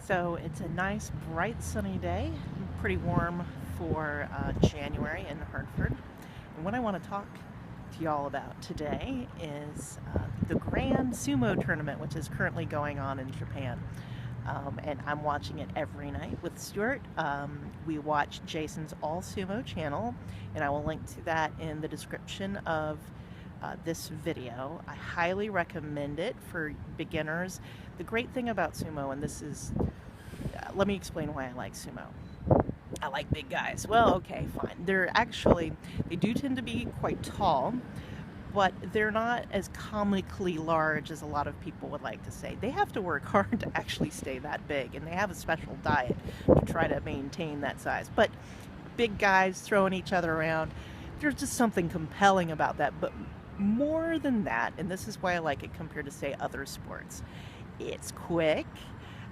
So it's a nice, bright, sunny day, pretty warm for January in Hartford. And what I want to talk to y'all about today is the Grand Sumo Tournament, which is currently going on in Japan. And I'm watching it every night with Stuart. We watch Jason's All-Sumo Channel, and I will link to that in the description of this video. I highly recommend it for beginners. The great thing about sumo, and this is, let me explain why I like sumo. I like big guys. Well, okay, fine. They do tend to be quite tall, but they're not as comically large as a lot of people would like to say. They have to work hard to actually stay that big, and they have a special diet to try to maintain that size. But big guys throwing each other around, there's just something compelling about that. But more than that, and this is why I like it compared to, say, other sports, it's quick.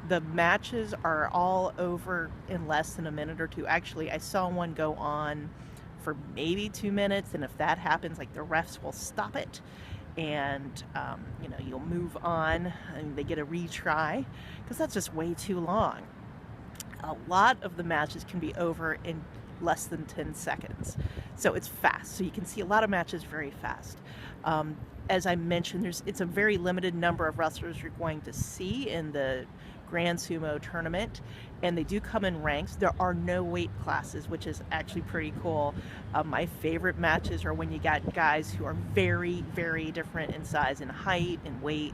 The matches are all over in less than a minute or two. Actually, I saw one go on for maybe 2 minutes, and if that happens, like, the refs will stop it, and you'll move on, and they get a retry, because that's just way too long. A lot of the matches can be over in less than 10 seconds. So it's fast. So you can see a lot of matches very fast. As I mentioned, it's a very limited number of wrestlers you're going to see in the Grand Sumo Tournament, and they do come in ranks. There are no weight classes, which is actually pretty cool. My favorite matches are when you got guys who are very, very different in size and height and weight.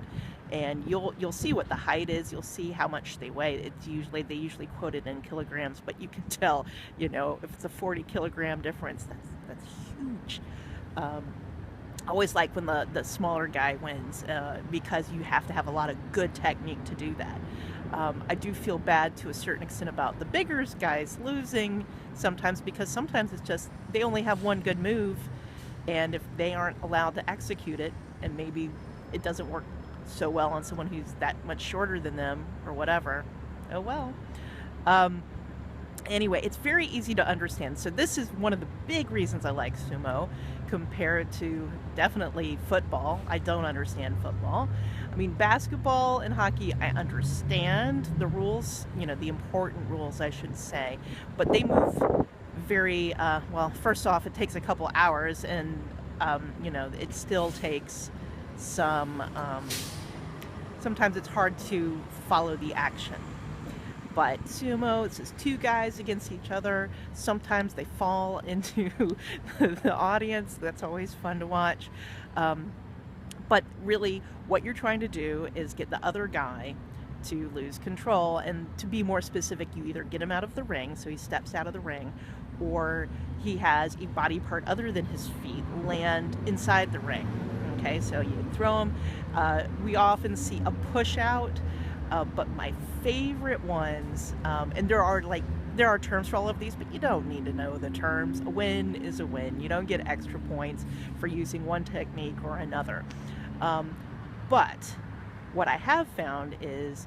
And you'll see what the height is. You'll see how much they weigh. They usually quote it in kilograms, but you can tell, if it's a 40-kilogram difference, that's huge. I always like when the smaller guy wins, because you have to have a lot of good technique to do that. I do feel bad to a certain extent about the bigger guys losing sometimes, because sometimes it's just they only have one good move, and if they aren't allowed to execute it, and maybe it doesn't work so well on someone who's that much shorter than them or whatever, oh well. Anyway, it's very easy to understand. So this is one of the big reasons I like sumo compared to definitely football. I don't understand football. I mean, basketball and hockey, I understand the rules, the important rules, I should say, but they move very, well, first off, it takes a couple hours, and, it still takes sometimes it's hard to follow the action. But sumo, it's just two guys against each other. Sometimes they fall into the audience. That's always fun to watch. But really, what you're trying to do is get the other guy to lose control. And to be more specific, you either get him out of the ring, so he steps out of the ring, or he has a body part other than his feet land inside the ring. Okay, so you throw him. We often see a push out, but my favorite ones, and there are terms for all of these, but you don't need to know the terms. A win is a win. You don't get extra points for using one technique or another. But what I have found is,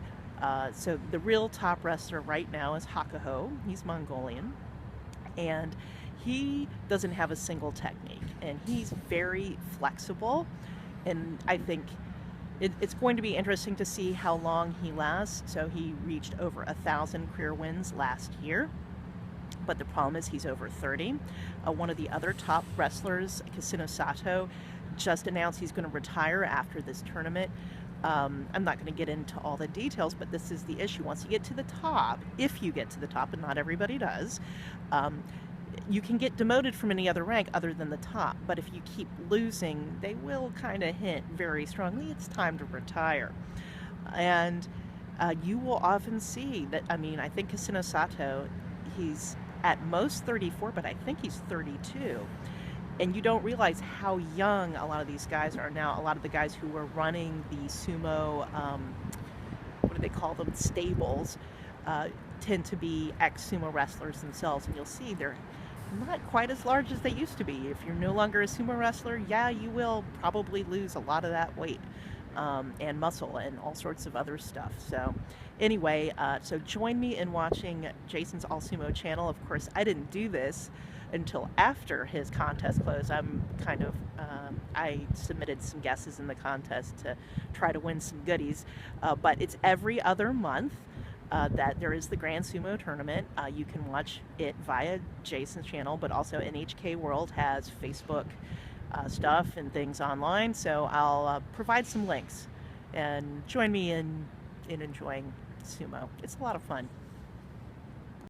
so the real top wrestler right now is Hakuho. He's Mongolian, and he doesn't have a single technique, and he's very flexible, and I think it's going to be interesting to see how long he lasts. So he reached over 1,000 career wins last year, but the problem is he's over 30. One of the other top wrestlers, Kasino Sato, just announced he's going to retire after this tournament. I'm not going to get into all the details, but this is the issue. Once you get to the top, if you get to the top, and not everybody does, you can get demoted from any other rank other than the top, but if you keep losing, they will kind of hint very strongly it's time to retire. And you will often see that, I think Kasino Sato, he's at most 34, but I think he's 32. And you don't realize how young a lot of these guys are now. A lot of the guys who were running the sumo, what do they call them, stables, tend to be ex-sumo wrestlers themselves, and you'll see they're not quite as large as they used to be. If you're no longer a sumo wrestler, yeah, you will probably lose a lot of that weight and muscle and all sorts of other stuff. So anyway, so join me in watching Jason's All-Sumo Channel. Of course, I didn't do this until after his contest closed. I submitted some guesses in the contest to try to win some goodies, but it's every other month. that there is the Grand Sumo Tournament. You can watch it via Jason's channel, but also NHK World has Facebook stuff and things online. So I'll provide some links and join me in enjoying sumo. It's a lot of fun.